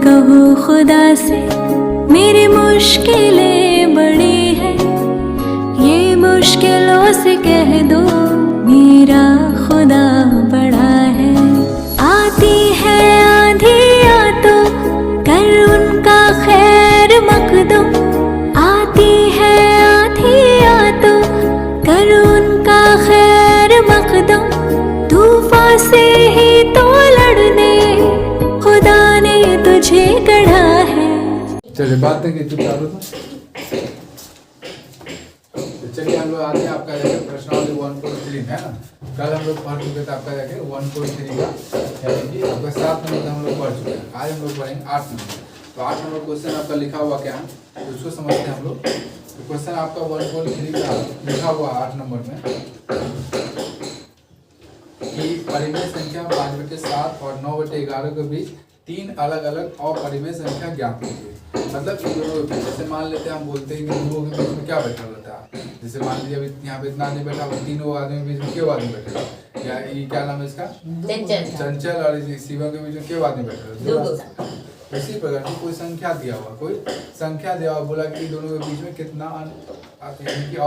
कहो खुदा से मेरी मुश्किलें बड़ी है, ये मुश्किलों से कह दो मेरा खुदा बड़ा है। आती है आंधियाँ तो कर उनका खैर मकदम, आती है आंधियाँ तो कर उनका खैर मकदम, तूफान से ही तो लड़ने खुदा ने तुझे गढ़ा है। चलिए बात है कि चुप चालू तो चलिए हम लोग आते हैं आपका जाके प्रश्नावली 1.3 है ना। कल हम लोग पढ़ चुके थे आपका जाके 1.3 का, यानी कि आपका 7 नंबर हम लोग पढ़ चुके हैं। आज हम लोग पढ़ेंगे 8 नंबर। तो 8 नंबर क्वेश्चन आपका लिखा हुआ क्या है तो उसको समझते हैं हम लोग। तो क्वेश्चन आपका 1.3 का लिखा हुआ 8 नंबर में कि परिमेय संख्या 5/7 और 9/11 के बीच 3 अलग अलग अपरिमेय संख्या ज्ञात कीजिए। मतलब कि दोनों के बीच, जैसे मान लेते हैं हम बोलते हैं कि दोनों के बीच में क्या बैठा रहता है। जैसे मान लीजिए अभी यहाँ पे इतना आदमी बैठा हुआ, तीनों आदमी के बीच में क्यों आदमी बैठा है, या ये क्या नाम है इसका, चंचल और शिवम के बीच में क्यों आदमी बैठा है। इसी प्रकार की कोई संख्या दिया हुआ, कोई संख्या दिया हुआ, बोला कि दोनों के बीच में कितना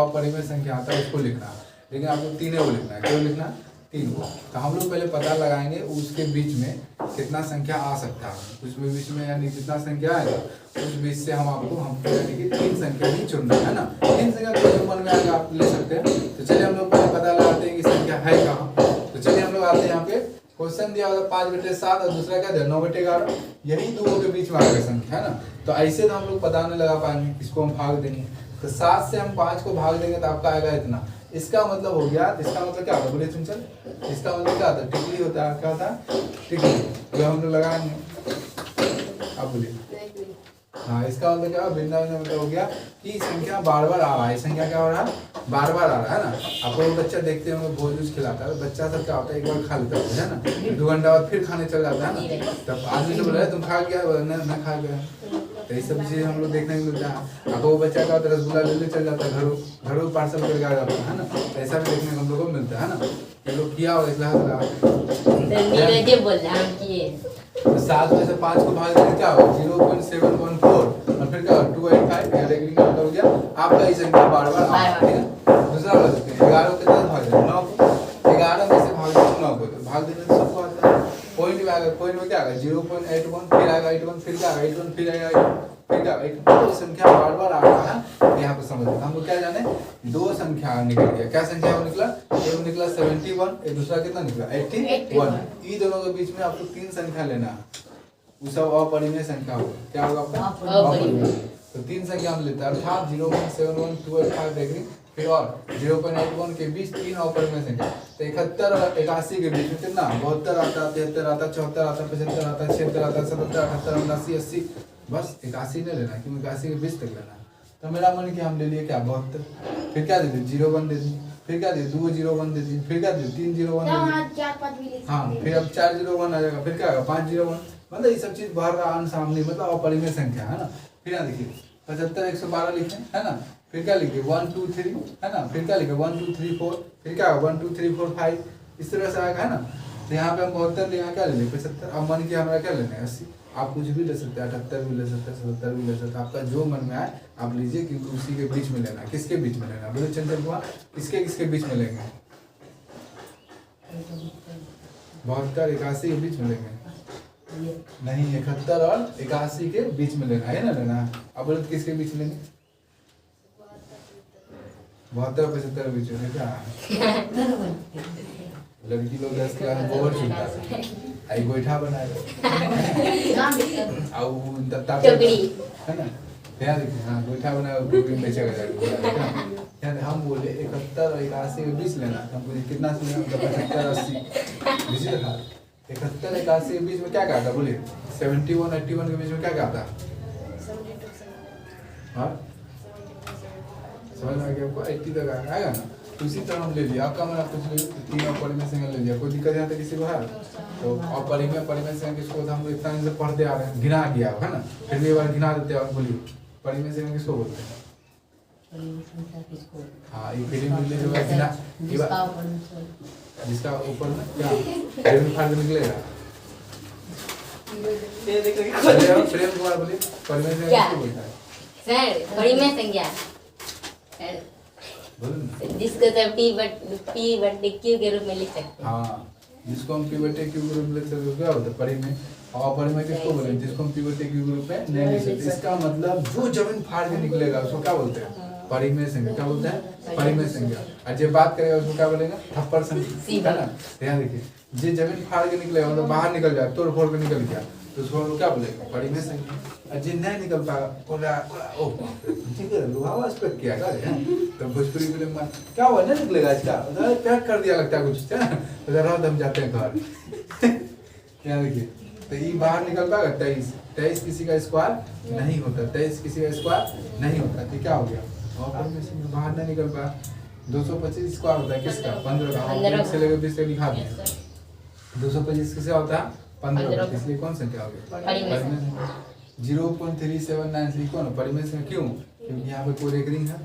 अपरिमेय संख्या आता है उसको लिखना है। लेकिन आपको तीनों को लिखना है। क्यों लिखना है? 3 को। तो हम लोग पहले पता लगाएंगे उसके बीच में कितना संख्या आ सकता है, उसमें बीच में यानी जितना संख्या आएगा उस बीच से हमको यानी कि 3 संख्या ही चुनना है ना। 3 संख्या जो मन में आएगा आप ले सकते हैं। तो चलिए हम लोग पहले पता लगाते हैं कि संख्या है कहाँ। तो चलिए हम लोग आते हैं यहाँ पे, क्वेश्चन दिया होगा 5/7 और दूसरा क्या दिया 9/11, यही दोनों के बीच में आएगा संख्या है ना। तो ऐसे तो हम लोग पता नहीं लगा पाएंगे, इसको हम भाग देंगे। तो 7 से हम 5 को भाग देंगे तो आपका आएगा इतना। इसका मतलब हो गया, इसका मतलब क्या होता है बोलिए चंचल, इसका मतलब क्या होता है, टिकली होता है। क्या होता है? टिकली, जो हम लोग लगाएंगे। आप बोलिए। हाँ, इसका मतलब क्या बिंदा मतलब हो गया कि संख्या बार बार आ रहा है। संख्या क्या हो रहा है? बार बार आ रहा है ना। आपको वो बच्चा देखते होंगे भोज उज खिलाता है, बच्चा सब क्या होता है एक बार खा लेता है ना, 2 घंटा बाद फिर खाने चल जाता है ना। तब आदमी से बोला तुम खा गया, न खा गया। तो ये सब चीजें हम लोग देखने को मिलता है। आपको वो बच्चा का रसगुल्ला ले चल जाता है, घरों पार्सल करके आ जाता है ना। ऐसा भी देखने को हम लोग को मिलता है ना। ये लोग किया हो इसलिए 7 में से 5 को भाग देंगे क्या होगा 0.714 और फिर क्या 285 हो गया आपका। ये संख्या बार बार आ रहा है। दूसरा बोल सकते हैं 11 को कितना भाग देंगे 9 को, 11 में से भाग देंगे 9 को, तो भाग देने से सबको आता है। पॉइंट में आएगा, पॉइंट में क्या आएगा 0.81, फिर आएगा 81, फिर क्या आएगा 81, फिर आएगा 81, फिर क्या आएगा। तो संख्या बार बार आ रहा है। यहाँ पे समझ हमको क्या जाने, 2 संख्या निकल गया। क्या संख्या वो निकला? एक निकला 71, एक दूसरा कितना निकला 81। ये दोनों के बीच में आपको 3 संख्या लेना है। वो सब अपरिमेय संख्या होगा। क्या होगा आपका? अपरिमेय। तो 3 संख्या हम लेते हैं, अर्थात 0.71, 285 डिग्री, फिर और 0.81 के बीच 3 अपरिमेय संख्या। तो 71 और 81 के बीच में कितना 72 आता, 73 आता, 74 आता, 75 आता, 76 आता, 77, 78, 79, 80। बस 81 नहीं लेना क्योंकि 81 के बीच तक लेना है। तो मेरा मन कि हम ले लिए क्या 72, फिर क्या दे दी 01 दे दी, फिर क्या दे 201 दे दी, फिर क्या दे 301 दे दी। हाँ, फिर अब 401 आ जाएगा, फिर क्या आएगा 501। मतलब ये सब चीज बाहर आन सामने मतलब अपरिमेय संख्या है ना। फिर यहाँ देखिए 75 112 लिखे है ना, फिर क्या लिखे 1 2 3 है ना, फिर क्या लिखे 1 2 3 4, फिर क्या 1 2 3 4 5, इस तरह से आएगा है ना। तो यहाँ पे हम 72 यहाँ क्या ले लेंगे 75। अब मन किया हमारा क्या लेना है 80। आप कुछ भी ले सकते हैं, 78 भी ले सकते हैं, 77 भी ले सकते हैं, आपका जो मन में आए आप लीजिए, क्योंकि उसी के बीच में लेना है। किसके बीच में लेना है बोले चंचल कुमार, किसके बीच में लेंगे 72 81 के बीच में लेंगे नहीं, 71 और 81 के बीच में लेना है ना लेना। अब बोले किसके बीच में लेंगे 72 75 के बीच में क्या लड़की लोग 10 क्लास में गोबर छूटता है, आई गोईठा बनाएगा है ना। ध्यान देखिए, हाँ गोईठा बनाएगा बेचेगा जाएगा। हम बोले 71 और 81 के बीच लेना, हमको कितना से लेना 75 80 बुझिए था। 71 81 के बीच में क्या आता बोलिए 71 81 के बीच में क्या आता। हाँ समझ में आ गया आपको 80 तक आएगा ना। तो इसी तरह हम ले लिया, आपका मैंने कुछ 3 अपरिमेय संख्या ले लिया, कोई दिक्कत यहाँ तक किसी को है। तो अपरिमेय परिमेय संख्या किसको हम इतना दिन से पढ़ते आ रहे हैं, गिना गया है ना, फिर भी एक बार गिना देते हैं। और बोलिए परिमेय संख्या किसको बोलते हैं? हाँ ये फिल्म जो है गिना, जिसका ऊपर में क्या निकलेगा चलिए अब प्रेम कुमार बोलिए परिमेय संख्या क्या? किसको बोलता है? सर परिमेय संख्या बोलो ना। जिसको सर पी बट क्यू के रूप में लिख सकते हैं। हाँ, जिसको हम पी बटे क्यू के रूप में लिख सकते हैं क्या होता है परिमेय। और परिमेय किसको बोले जिसको हम पी बटे क्यू के रूप में नहीं लिख सकते। इसका मतलब जो जमीन फाड़ के निकलेगा उसको क्या बोलते हैं? परिमेय संख्या। क्या बोलते हैं? परिमेय संख्या। और जब बात करेगा उसको क्या बोलेंगे? थप्पड़ संख्या, है ना। ध्यान देखिए, जो जमीन फाड़ के निकलेगा मतलब बाहर निकल जाए, तोड़ फोड़ के निकल गया, तो उसको हम लोग क्या बोलेंगे? परिमेय संख्या। और जो नहीं निकल पाएगा ठीक है लोहा आवाज पे क्या करे तो भोजपुरी फिल्म में क्या हुआ नहीं निकलेगा इसका पैक कर दिया लगता है कुछ, है ना। तो जरा हम जाते हैं घर। क्या देखिए, तो ये बाहर निकल पाएगा 23 किसी का स्क्वायर नहीं होता, 23 किसी का स्क्वायर नहीं होता, तो क्या हो गया? और परिमेय संख्या बाहर नहीं निकल पाया। 225 स्क्वायर होता है किसका? 15 का। हम 1 से लेकर 20 तक दिखा दें। 225 किसका होता है? 15 का। इसलिए कौन संख्या हो गई? परिमेय संख्या। 0.3793 कौन परिमेय संख्या? क्यों? क्योंकि यहाँ पे कोई रेखरिंग है,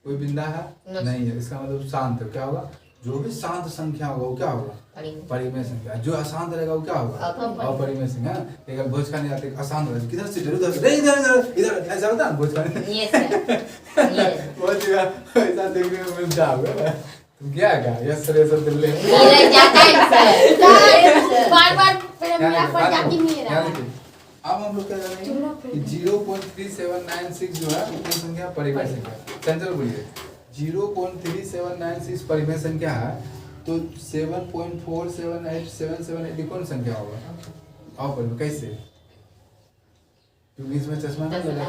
कोई बिंदा है नहीं है। इसका मतलब शांत है। क्या होगा? जो भी शांत संख्या होगा वो क्या होगा? परिमेय संख्या। जो अशांत रहेगा वो क्या होगा? अपरिमेय संख्या। एक भोज खाने जाते अशांत रहे, किधर से इधर से इधर ऐसा होता है भोज खाने। बहुत ऐसा देखने को मिलता होगा। तुम क्या है यस सर ऐसा दिल्ली अब हम लोग क्या कर रहे हैं कि 0.3796 जो है वो संख्या परिमेय संख्या। चंचल बोलिए 0.3796 परिमेय संख्या है, तो 7.478778 कौन संख्या होगा? और बोलो कैसे? क्योंकि इसमें चश्मा नहीं लगा,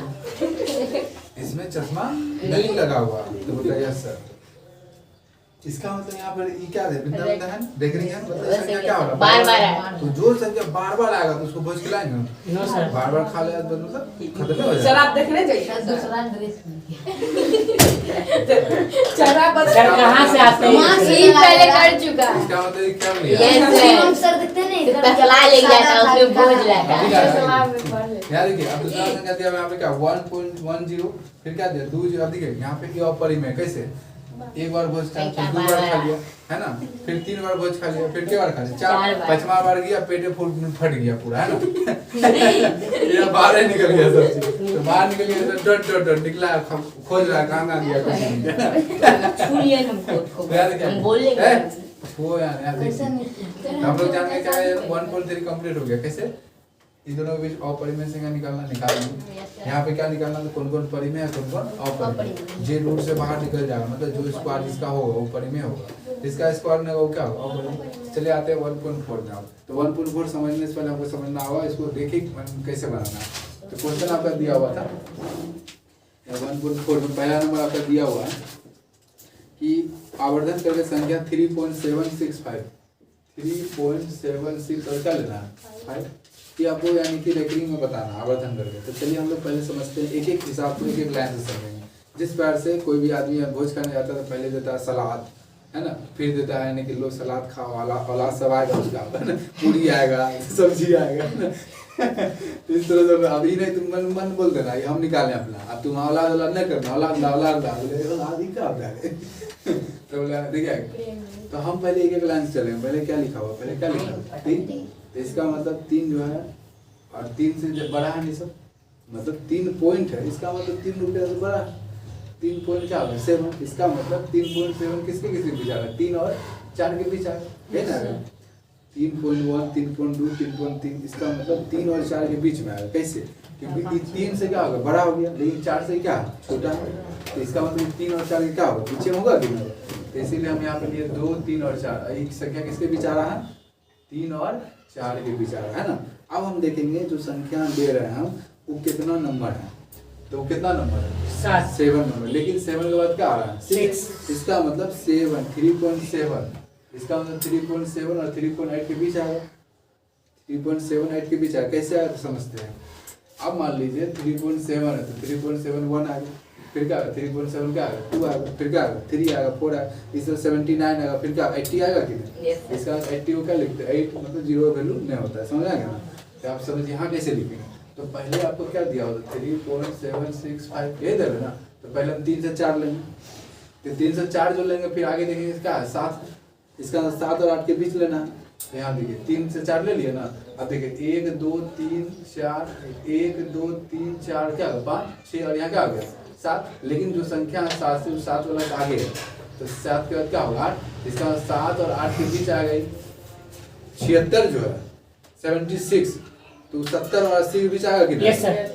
इसमें चश्मा नहीं लगा हुआ, तो बताइए यस सर। इसका मतलब यहाँ पर ये क्या है? बिंदा बिंदा है देख रही हैं, मतलब संख्या क्या होगा? बार-बार। तो जो संख्या बार-बार आएगा तो उसको भोज खिलाएंगे। No sir. बार-बार खा ले तो मतलब खत्म हो सर जाएगा। आप देखने जाइए दूसरा ड्रेस चरा बस सर कहाँ से आते मां हैं? सीट पहले कर चुका है। इसका मतलब ये क्या नहीं यस सर दिखते नहीं तसला ले जाता है उसमें बोझ रहता है। यार देखिए अब दूसरा संख्या दिया यहाँ पे क्या 1.10 फिर क्या दिया 2 अब देखिए यहाँ पे ये अपरिमेय कैसे? एक बार भोज खा फिर 2 बार खा लिया, है ना। फिर 3 बार भोज खा लिया, फिर क्या बार खा लिया? 4 5वां बार गया पेटे फट गया पूरा, है ना। ये बाहर निकल गया सब चीज, तो बाहर निकल गया तो डट निकला खोज रहा कहाँ गया कुछ नहीं। छुड़िए हमको यार क्या हम बोलेंगे वो यार देखिए हम लोग जान गए क्या है 1.3 कंप्लीट हो गया। कैसे? इन दोनों के बीच अपरिमेय संख्या निकालेंगे। यहाँ पे क्या निकालना है? कौन कौन परिमेय है, कौन कौन अपरिमेय। जे रूट से बाहर निकल जाएगा, मतलब जो स्क्वायर जिसका होगा वो परिमेय होगा, जिसका स्क्वायर नहीं होगा वो क्या होगा? अपरिमेय। चले आते हैं 1.4 में। तो 1.4 समझने से पहले हमको समझना होगा इसको देखिए कैसे बनाना है। तो क्वेश्चन आपका दिया हुआ था 1.4 में पहला नंबर आपका दिया हुआ है कि आवर्धन करके संख्या 3.765 और क्या लेना है 5 कि आपको यानी कि रेकरिंग में बताना आवर्धन करके। तो चलिए हम लोग पहले समझते हैं, एक एक हिसाब को एक एक लाइन से समझेंगे। जिस प्रकार से कोई भी आदमी भोज खाने जाता है तो पहले देता है सलाद, है ना, फिर देता है यानी कि लो सलाद खाओ औलाद सब आएगा उसका, है ना, पूरी आएगा सब्जी आएगा, है ना। इस तरह से अभी नहीं तुम मन बोल देना ये हम निकालें अपना, अब तुम औलाद नहीं करना औलाद आदि का होता है। तो बोला देखिए तो हम पहले एक एक लाइन से चलेंगे। पहले क्या लिखा हुआ? पहले क्या लिखा हुआ? 3। तो इसका मतलब 3 जो है और 3 से जब बड़ा है नहीं सब मतलब 3 पॉइंट है, इसका मतलब 3 रुपया से बड़ा है। 3 पॉइंट क्या होगा? 7। इसका मतलब 3.7 किसके बीच आ रहा है? 3 और 4 के बीच आ रहा है ना। 3.1 3.2 3.3 इसका मतलब 3 और 4 के बीच में आएगा। कैसे? क्योंकि 3 से क्या होगा? बड़ा हो गया, लेकिन 4 से क्या छोटा है। तो इसका मतलब 3 और 4 के क्या होगा? पीछे होगा कि नहीं? तो इसीलिए हम यहाँ पे लिए 2 3 और 4। एक संख्या किसके बीच आ रहा है? 3 और 4 के बीच आ रहा है ना। अब हम देखेंगे जो संख्या दे रहे हैं हम वो कितना नंबर है। तो कितना नंबर है? 7 नंबर। लेकिन 7 के बाद क्या आ रहा है? 6। इसका मतलब 7 3.7 इसका मतलब 3.7 और 3.8 के बीच आएगा। 3.78 के बीच आएगा। कैसे आया तो समझते हैं। अब मान लीजिए 3.7 है तो 3.71 आ गया, फिर क्या आएगा? 3.7 क्या आएगा? 2 आएगा, फिर क्या आएगा? 3 आएगा, 4 आएगा, इसमें 79 आएगा, फिर क्या 80 आएगा कि नहीं? इसका 80 को क्या लिखते हैं? 8 मतलब 0 वैल्यू नहीं होता है, समझ आएगा ना। तो आप समझ यहाँ कैसे लिखेंगे? तो पहले आपको क्या दिया होता? 3.765 ये दे ना। तो पहले हम 3 से 4 लेंगे, तो 3 से 4 जो लेंगे फिर आगे देखेंगे क्या है? 7। इसका 7 और 8 के बीच लेना है, तो यहाँ देखिए 3 से 4 ले लिया ना। अब देखिए 1 2 3 4 1 2 3 4 क्या 5 6 और यहाँ क्या आ गया 7। लेकिन जो संख्या है 7 से 7 वाला आगे है, तो 7 के बाद क्या होगा 8। इसका मतलब 7 और 8 के बीच आ गई 76 जो है 76। तो 70 और 80 के बीच आएगा कि यस सर।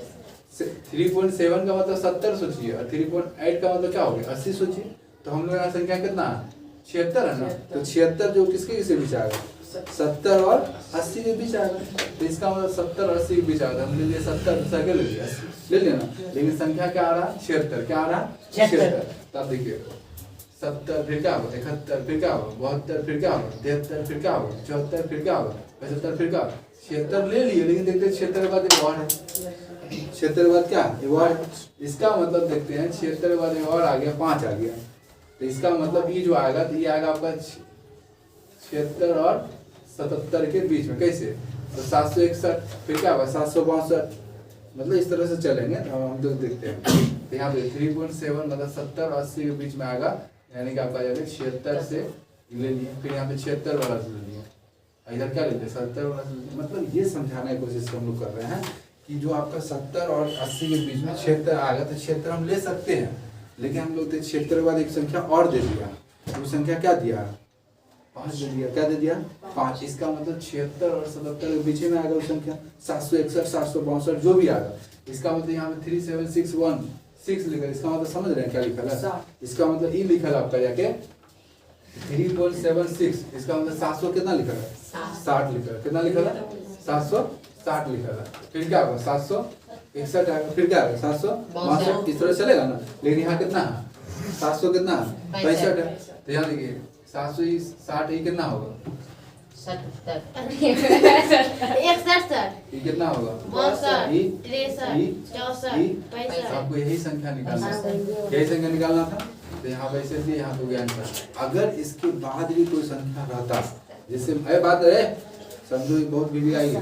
3.7 का मतलब 70 सोचिए और 3.8 का मतलब क्या हो गया 80 सोचिए। तो हम लोग यहाँ संख्या कितना है 76 है ना। तो 76 जो किसके बीच आएगा 70 और 80 के बीच आएगा। तो इसका मतलब 70 और 80 के बीच आएगा। हम ले लिए 70 दूसरा क्या ले लिया 80 ले लिया ना। लेकिन संख्या क्या आ रहा है 76। क्या आ रहा है 76। तब देखिए 70 फिर क्या होगा 71 फिर क्या होगा 72 फिर क्या होगा 73 फिर क्या होगा 74 फिर क्या होगा 75 फिर क्या होगा 76 ले लिए। लेकिन देखते 76 के बाद एक और है 76 के बाद क्या एक और। इसका मतलब देखते हैं 76 के बाद एक और आ गया 5 आ गया। तो इसका मतलब ये जो आएगा तो ये आएगा आपका 76 और 77 के बीच में। कैसे तो 761 फिर क्या होगा 762। मतलब इस तरह से चलेंगे। तो हम लोग देखते हैं तो यहाँ पे 3.7 मतलब 70 और 80 के बीच में आएगा। यानी कि आपका जाएगा 76 से ले लिए फिर यहाँ पे 76 वाला से ले लिया। इधर क्या लेते हैं 70 वाला से। मतलब ये समझाने की कोशिश हम लोग कर रहे हैं कि जो आपका 70 और 80 के बीच में 76 आएगा तो 76 हम ले सकते हैं। लेकिन हम लोग 76 के बाद एक संख्या और दे दिया। वो संख्या क्या दिया 5 दे दिया। क्या दे दिया 5। इसका मतलब 76 और 77 के बीच में आएगा वो संख्या 761 762 जो भी आएगा। इसका मतलब यहाँ पे 37616 लिखा। इसका मतलब समझ रहे हैं क्या लिखा है। इसका मतलब ये लिखा है आपका जाके 3.76। इसका मतलब 700 कितना लिखा है 60 लिखा है। कितना लिखा है 760 लिखा है। फिर क्या होगा 761 आएगा। फिर क्या आएगा 762। इस तरह चलेगा ना। लेकिन यहाँ कितना है 700 कितना है 65 है। तो यहाँ देखिए 760 ये कितना होगा 71 ये कितना होगा 63 64 आपको यही संख्या निकालना था। यही संख्या निकालना था। तो यहाँ वैसे दिए यहाँ तो ज्ञान था। अगर इसके बाद भी कोई संख्या रहता जैसे बात है समझो बहुत वीडियो आई है।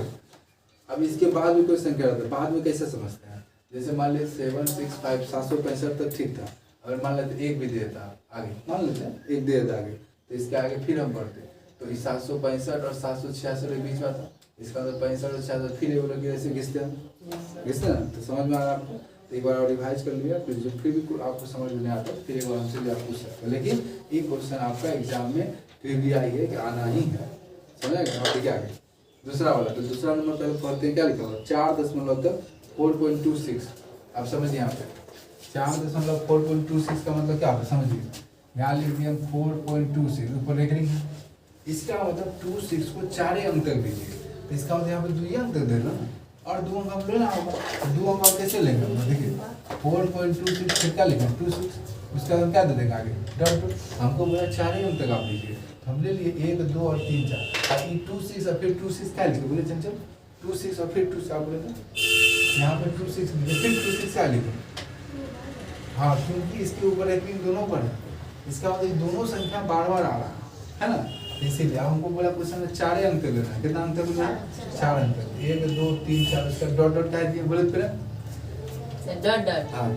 अब इसके बाद भी कोई संख्या रहता बाद में कैसे समझते हैं। जैसे मान लेते 765 765 तक ठीक था। अगर मान लेते एक भी दे देता आगे मान लेते एक दे देता आगे तो इसके आगे फिर हम बढ़ते तो इस 765 और 766 के बीच में था। इसका मतलब 65 और 66 फिर वो लोग ऐसे घिसते ना। तो समझ में आ रहा आपको। तो एक बार और रिवाइज कर लिया फिर जो फिर भी आपको समझ में नहीं आता फिर एक बार हमसे भी आप पूछ सकते हो। लेकिन ये क्वेश्चन आपका एग्जाम में फिर भी आई है कि आना ही है। समझेगा और क्या आगे दूसरा वाला। तो दूसरा नंबर पहले पढ़ते हैं क्या लिखा हुआ 4.4.26। आप समझिए यहाँ पे 4.4.26 का मतलब क्या होगा समझिए। यहाँ लिख दिया 4.26 ऊपर लिख रही है। इसका मतलब 26 को 4 अंक तक दीजिए। तो इसका मतलब यहाँ पे 2 अंक तक देना और 2 अंक हम लेना होगा। 2 अंक आप कैसे लेंगे देखिए 4.26 फिर क्या लिखा 26 उसका हम क्या दे देंगे आगे डॉट। हमको बोला 4 अंक तक आप लीजिए। हम ले लिए 1 2 और 3 4 26 और फिर 26 क्या लिखे बोले चंचल 26 और फिर 26 आप बोले तो यहाँ पे 26 लिखे फिर 26 क्या लिखे। हाँ क्योंकि इसके ऊपर एक दोनों पर है। इसका मतलब दोनों संख्या बार बार आ रहा है ना। इसीलिए हमको बोला क्वेश्चन में 4 अंक लेना है। कितना अंक लेना है 4 अंक 1 2 3 4 उसका डॉट डॉट क्या दिया बोले फिर डॉट डॉट हाँ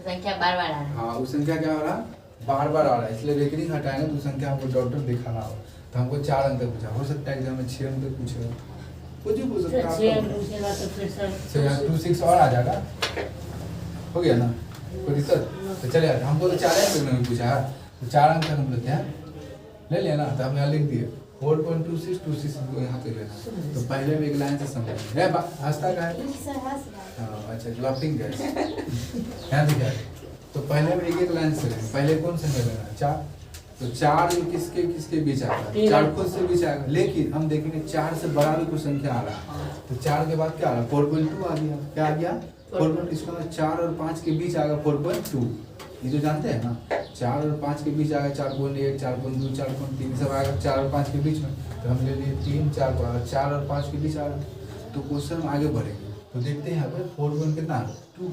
संख्या बार बार आ रहा है। हाँ वो संख्या क्या हो रहा बार बार आ रहा है। इसलिए रेकरिंग हटाएंगे तो संख्या हमको डॉट डॉट दिखाना हो। तो हमको 4 अंक पूछा हो सकता है एग्जाम में 6 अंक पूछेगा कुछ भी पूछ सकता है। 26 और आ जाएगा हो गया ना कोई दिक्कत। तो चले जाते हमको तो 4 अंक में पूछा है तो 4 अंक हम लेते हैं ले लिया ना। तो हम यहाँ लिख दिए 4.26 को यहाँ पे लेना। तो पहले भी एक लाइन से समझ हंसता का है अच्छा लाफिंग गैस यहाँ दिखा। तो पहले में एक लाइन से लेना। पहले कौन संख्या लेना 4। तो 4 किसके किसके बीच आता है 4 खुद से बीच आएगा। लेकिन हम देखेंगे 4 से बड़ा भी कोई संख्या आ रहा है। तो 4 के बाद क्या आ रहा है 4.2 आ गया। क्या आ गया 4.2 4 और 5 के बीच आएगा 4.2। ये तो जानते हैं ना 4 और 5 के बीच आएगा 4.1 4.2 4.3 सब आएगा 4 और 5 के बीच में। तो हम ले लिए 3 4 और 5 के बीच आएगा। तो क्वेश्चन हम आगे बढ़ेंगे तो देखते हैं यहाँ पे 4 कितना 2।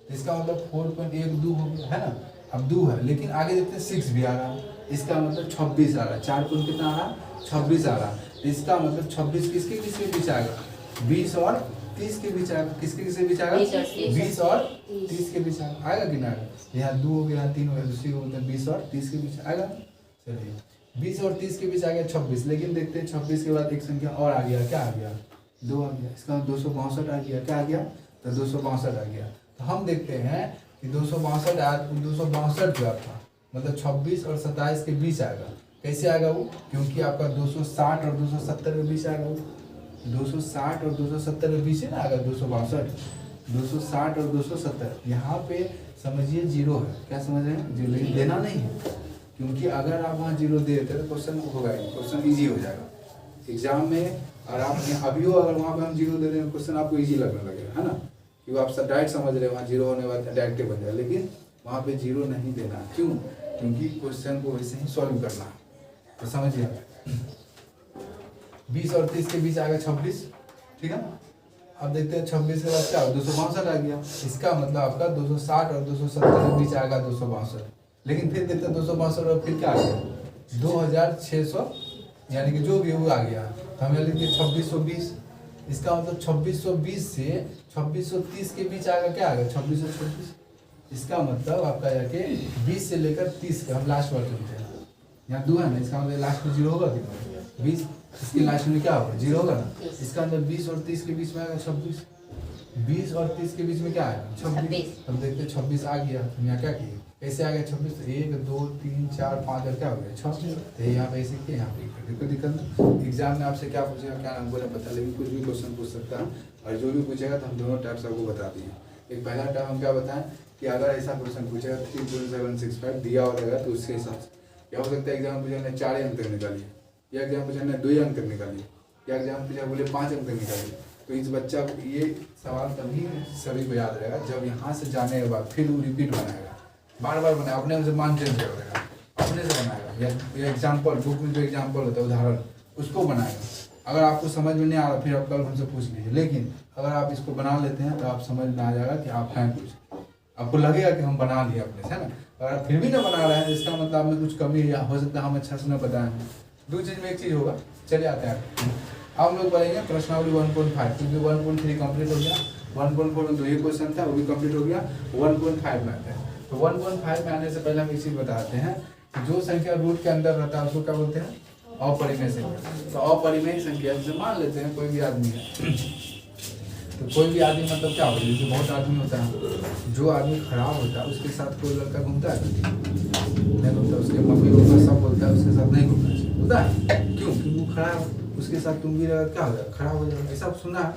इसका मतलब 4.12 हो गया है ना। अब 2 है लेकिन आगे देखते हैं 6 भी आ रहा है। इसका मतलब 26 आ रहा है। 4 कितना आ रहा है 26 आ रहा है। इसका मतलब 26 किसके किसके बीच आएगा 20 और 30 के बीच आएगा। किसके किसके बीच आएगा 20 और 30 के बीच आएगा कि ना। यहाँ 2 हो गया 3 हो गया दूसरी को मतलब 20 और 30 के बीच आएगा। चलिए 20 और 30 के बीच आ गया 26, लेकिन देखते हैं 26 के बाद एक संख्या और आ गया, क्या आ गया 2 आ गया, इसका 262 आ गया, क्या आ गया तो 262 आ गया। तो हम देखते हैं कि 262 जो आपका मतलब 26 और 27 के बीच आएगा। कैसे आएगा वो, क्योंकि आपका 260 और 270 के बीच आएगा वो, 260 और 270 के बीच है ना आएगा 260 और 270। यहाँ पे समझिए जीरो है, क्या समझ रहे हैं, जीरो, लेकिन देना नहीं है, क्योंकि अगर आप वहाँ जीरो दे देते तो क्वेश्चन होगा, क्वेश्चन ईजी हो जाएगा एग्जाम में। और आप अभी हो अगर वहाँ पे हम जीरो दे दें क्वेश्चन आपको ईजी लगने लगेगा, है ना, क्योंकि आप सब डायरेक्ट समझ रहे हैं वहाँ जीरो होने वाला डायरेक्ट बन जाए, लेकिन वहाँ पे जीरो नहीं देना। क्यों, क्योंकि क्वेश्चन को वैसे ही सॉल्व करना है। तो समझिए 20 और 30 के बीच आ गया 26, ठीक है। अब देखते हैं 26 के बाद क्या 262 आ गया, इसका मतलब आपका 260 और 270 के बीच आएगा 262, लेकिन फिर देखते हैं 262 और फिर क्या आ गया 2600, यानी कि जो भी वो आ गया। तो हमें लिखिए 2620, इसका मतलब 2620 से 2630 के बीच आएगा, क्या आएगा 2626। इसका मतलब आपका जाके 20 से लेकर 30 का हम लास्ट वर्ड लिखते हैं, यहाँ 2 है ना, इसका मतलब लास्ट में जीरो होगा कितना 20, इसके लास्ट में क्या होगा जीरो होगा ना। इसका अंदर 20 और 30 के बीच में आएगा 26, 20 और 30 के बीच में क्या आएगा 26। हम देखते हैं 26 आ गया, हम यहाँ क्या किए, कैसे आ गया 26, 1 2 3 4 5 और क्या हो गया 6। तो यहाँ पे ऐसे किए, यहाँ पे कोई दिक्कत नहीं। एग्जाम में आपसे क्या पूछेगा क्या नाम बोले पता, लेकिन कुछ भी क्वेश्चन पूछ सकता है, और जो भी पूछेगा तो हम दोनों टाइप्स आपको बता दिए। एक पहला टाइप हम क्या बताएं कि अगर ऐसा क्वेश्चन पूछेगा 3.765 दिया हो रहेगा तो उसके हिसाब से क्या हो सकता है, एग्जाम पूछा ने 4 अंक तक निकालिए, या एग्जाम पूछा ने 2 अंक तक निकालिए, या एग्जाम पूछा बोले 5 अंक तक निकालिए। तो इस बच्चा को ये सवाल तभी सभी को याद रहेगा जब यहाँ से जाने के बाद फिर वो रिपीट बनाएगा, बार बार बनाएगा, अपने उनसे मान चेंज करेगा, अपने से बनाएगा, या एग्जाम्पल बुक में जो एग्जाम्पल होता है उदाहरण उसको बनाएगा। अगर आपको समझ में नहीं आ रहा फिर आप कल हमसे पूछ लीजिए, लेकिन अगर आप इसको बना लेते हैं तो आप समझ में आ जाएगा कि आप हैं कुछ, आपको लगेगा कि हम बना लिए अपने से, है ना। अगर फिर भी ना बना रहे हैं इसका मतलब आप में कुछ कमी है, या हो सकता है हम अच्छा से ना बताएं। 2 चीज़ में एक चीज़ होगा, चले आते हैं हम लोग पढ़ेंगे प्रश्नावली 1.5, क्योंकि 1.3 कंप्लीट हो गया, 1.4 में 2 ही क्वेश्चन था वो भी कंप्लीट हो गया, 1.5 में आते हैं। तो 1.5 में आने से पहले हम एक चीज़ बताते हैं, जो संख्या रूट के अंदर रहता है उसको क्या बोलते हैं, अपरिमेय संख्या। तो अपरिमेय संख्या जैसे मान लेते हैं कोई भी आदमी है, तो कोई भी आदमी मतलब क्या होता है, जैसे बहुत आदमी होता है, जो आदमी खराब होता है उसके साथ कोई लड़का घूमता है नहीं घूमता, उसके मम्मी पापा सब बोलता है उसके साथ नहीं घूमना चाहिए, होता है क्यों, क्योंकि वो खराब, उसके साथ तुम भी रह क्या हो जाएगा खराब हो जाएगा, ऐसा सुना है।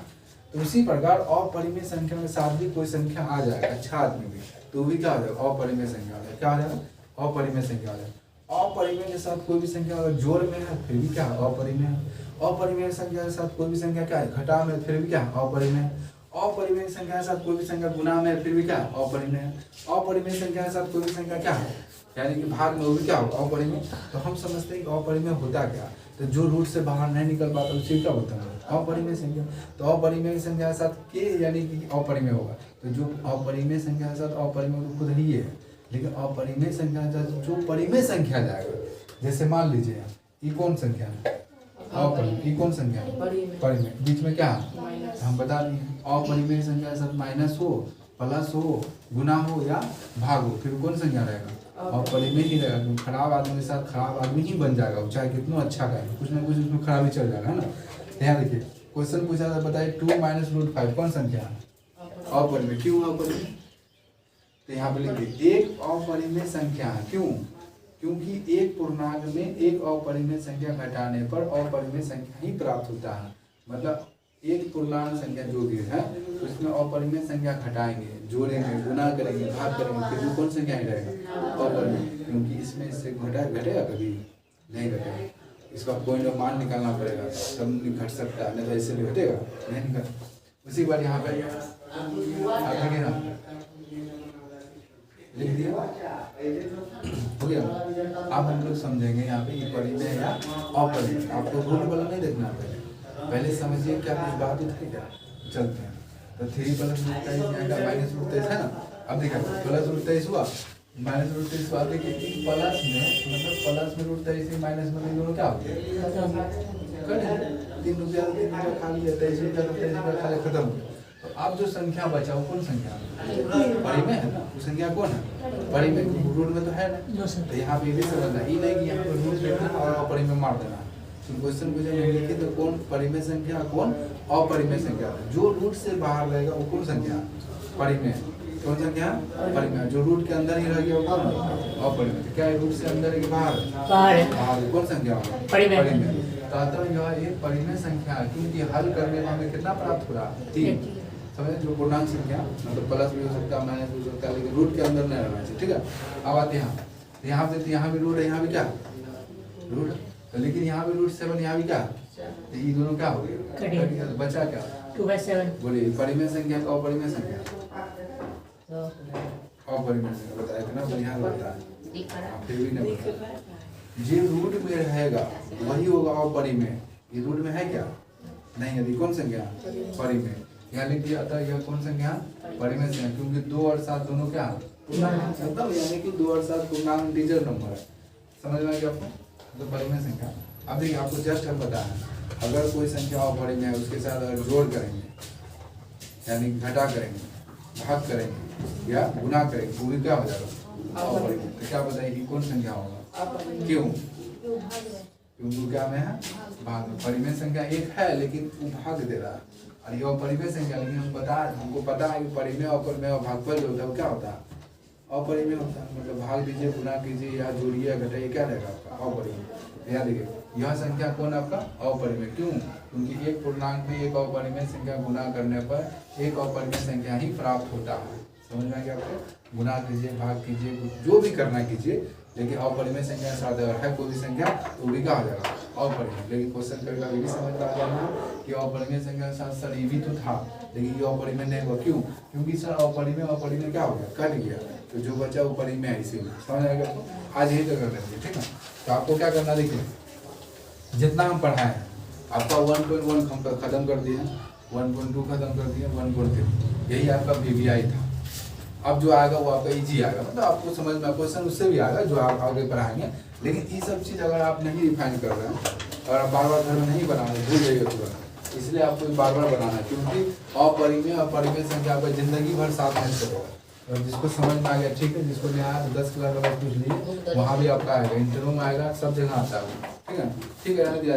तो उसी प्रकार अपरिमेय संख्या के साथ भी कोई संख्या आ जाएगा, अच्छा आदमी भी, तो भी क्या हो जाएगा अपरिमेय संख्या हो जाएगा, क्या हो जाएगा अपरिमेय संख्या हो जाएगा। अपरिमेय के साथ कोई भी संख्या अगर जोड़ में है फिर भी क्या अपरिमेय है, अपरिमेय संख्या के साथ कोई भी संख्या क्या है घटा में फिर भी क्या अपरिमेय है, अपरिमेय संख्या के साथ कोई भी संख्या गुना में फिर भी क्या अपरिमेय है, अपरिमेय संख्या के साथ कोई भी संख्या क्या है यानी कि भाग में वो भी क्या होगा अपरिमेय। तो हम समझते हैं कि अपरिमेय होता क्या, तो जो रूट से बाहर नहीं निकल पाता उसी क्या बोलते हैं अपरिमेय संख्या। तो अपरिमेय संख्या के साथ के यानी कि अपरिमेय होगा, तो जो अपरिमेय संख्या के साथ अपरिमेय तो खुद ही है, लेकिन अपरिमेय संख्या के साथ जो परिमेय संख्या जाएगा, जैसे मान लीजिए ये कौन संख्या है अपरिमेय, ये कौन संख्या है परिमेय, बीच में क्या हम बता दिए अपरिमेय संख्या के साथ माइनस हो प्लस हो गुना हो या भाग हो फिर कौन संख्या रहेगा अपरिमेय ही रहेगा। खराब आदमी के साथ खराब आदमी ही बन जाएगा, वो चाहे कितना अच्छा करेगा कुछ ना कुछ उसमें खराबी चल जाएगा, है ना। यहाँ देखिए क्वेश्चन पूछा था, बताइए 2 - √5 कौन संख्या है अपरिमेय, क्यों अपरिमेय। तो यहाँ पे लिखिए एक अपरिमेय संख्या है, क्यों, क्योंकि एक पूर्णांक में एक अपरिमेय संख्या घटाने पर अपरिमेय संख्या ही प्राप्त होता है। मतलब एक पूर्णांक संख्या जो भी है उसमें अपरिमेय संख्या घटाएंगे, जोड़ेंगे, गुना करेंगे, भाग करेंगे, फिर भी कौन संख्या ही रहेगा अपरिमेय, क्योंकि इसमें इससे घटेगा कभी नहीं घटेगा, इसका कोई ना मान निकालना पड़ेगा तब घट सकता है, नहीं तो ऐसे भी घटेगा नहीं घट। उसी बार यहाँ पे देखिए ना लिख दिया हो गया। अब हम लोग समझेंगे यहाँ पे ये परिमेय या अपरिमेय, आपको रूट वाला नहीं देखना पहले समझिए क्या कुछ बात उठाई क्या चलते हैं। तो 3 + √23 यहाँ का -√23 है ना। अब देखा +√23 हुआ -√23 हुआ, देखिए प्लस में मतलब प्लस में √23 माइनस में दोनों क्या होते हैं 3 रुपया खा लिया 23 रुपया खा लिया खत्म। तो अब जो संख्या बचा वो कौन संख्या है? परिमेय है ना, वो संख्या कौन है? परिमेय। रूट में तो है ना, तो यहाँ पे ये भी समझना ये नहीं कि यहाँ पे रूट लेना और अपरिमेय मार देना। क्वेश्चन को जब हम लिखे तो कौन परिमेय संख्या कौन अपरिमेय संख्या, जो रूट से बाहर रहेगा वो कौन संख्या? परिमेय। कौन संख्या? परिमेय। जो रूट के अंदर ही रह गया वो कौन? अपरिमेय। क्या रूट से अंदर है कि बाहर? बाहर। कौन संख्या? परिमेय। तो अतः यह एक परिमेय संख्या है, क्योंकि हल करने में हमें कितना प्राप्त हो रहा है? 3। समझे? जो पूर्णांक संख्या मतलब प्लस भी हो सकता है माइनस भी हो सकता है, लेकिन रूट के अंदर नहीं रहना चाहिए। ठीक है, अब आते हैं यहाँ पे, यहाँ भी रूट है, यहाँ भी क्या रूट, तो लेकिन यहाँ भी रूट 7, यहाँ भी क्या, तो ये दोनों क्या हो गए? बचा क्या? 2/7। बोलिए परिमेय संख्या का अपरिमेय संख्या? अपरिमेय संख्या बताया था ना, बढ़िया बताया, फिर भी नहीं बताया। जो रूट में रहेगा वही होगा अपरिमेय। ये रूट में है क्या? नहीं, यदि कौन संख्या? परिमेय। यहाँ लिख दिया था यह कौन संख्या? परिमेय संख्या, क्योंकि 2 और 7 दोनों क्या मतलब, यानी कि 2 और 7 पूर्णांक इंटीजर नंबर है। समझ में आ गया आपको? तो परिमेय संख्या। अब देखिए आपको जस्ट हम बताया, अगर कोई संख्या अपरिमेय है उसके साथ अगर जोड़ करेंगे यानी घटा करेंगे, भाग करेंगे या गुना करेंगे, वो भी क्या हो जाएगा? अपरिमेय। तो क्या बताइए कौन संख्या होगा? क्यों? क्योंकि क्या में है? भाग में। परिमेय संख्या एक है लेकिन वो भाग दे रहा है, और ये अपरिमेय संख्या, लेकिन हमको पता है कि परिमेय अपरिमेय और भागफल जो होता है वो क्या होता है? अपरिमेय होता है। मतलब भाग दीजिए, गुना कीजिए या जोड़िए या घटाइए, क्या रहेगा आपका? अपरिमेय। याद देखिए यह संख्या कौन आपका? अपरिमेय। क्यों? क्योंकि एक पूर्णांक में एक अपरिमेय संख्या गुना करने पर एक अपरिमेय संख्या ही प्राप्त होता है। समझ में आ गया आपको? गुना कीजिए, भाग कीजिए, जो भी करना कीजिए, लेकिन अपरिमेय संख्या के साथ अगर है कोई भी संख्या तो भी क्या हो जाएगा? अपरिमेय। लेकिन क्वेश्चन करेगा ये भी समझ में आ जाना कि अपरिमेय संख्या के साथ सर ये भी तो था, लेकिन ये अपरिमेय नहीं हुआ। क्यों? क्योंकि सर अपरिमेय क्या हो गया? कट गया, तो जो बचा वो परिमेय है, इसीलिए। समझ आएगा आपको? आज यही तो कर लेंगे। ठीक है, तो आपको क्या करना, देखिए जितना हम पढ़ाए आपका 1.1 खत्म कर दिए, 1.2 खत्म कर दिए, 1.3 यही आपका BBI था। अब जो आएगा वो आपका इजी आएगा, मतलब आपको समझ में क्वेश्चन उससे भी आएगा जो आप आगे पढ़ाएंगे। लेकिन ये सब चीज़ अगर आप नहीं रिफाइन कर रहे हैं और आप बार बार घर में नहीं बना रहे, भूल जाइएगा तुरंत। इसलिए आपको बार बार बनाना है, क्योंकि अपरिमेय और परिमेय संख्या आपका जिंदगी भर साथ में चलेगा। और जिसको समझ में आ गया ठीक है, जिसको नहीं आया तो 10 क्लास अगर पूछ लीजिए, वहाँ भी आपका आएगा, इंटरव्यू में आएगा, सब जगह आता है। ठीक है, ठीक है, रहने दिया।